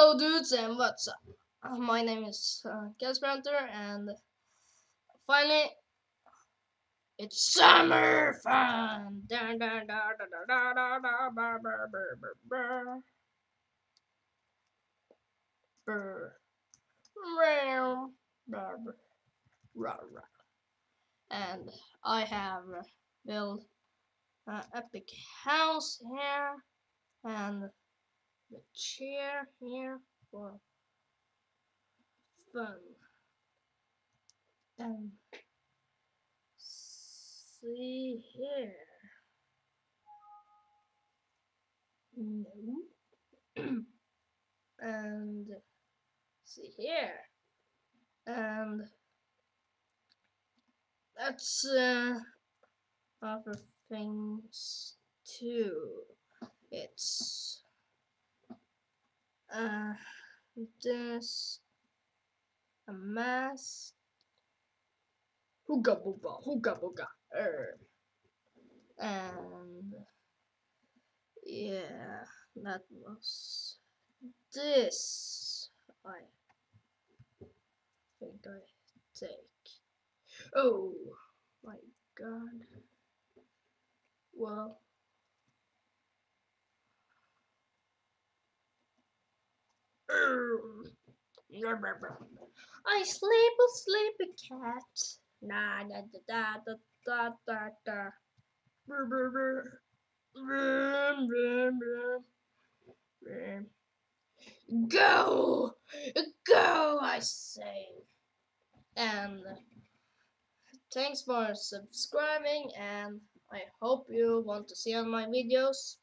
Hello dudes and what's up? My name is Casper Hunter and finally it's summer fun! Dun, dun, dun, dun, dun, dun, dun, dun, brr, brr, brr, brr, brr. Brr. Meow. Brr, brr, rah, rah. And I have built an epic house here and the chair here for fun. And see here. No. And see here. And that's other things too. It's uh this a mask. Hooga booga, hooga booga. And yeah, that was this. I think I take. Oh my god. Well. I sleep a sleepy cat. Na da da da da da da da. Brr, brr, brr. Brum, brum, brum, brum. Go! Go, I say. And thanks for subscribing, and I hope you want to see on my videos.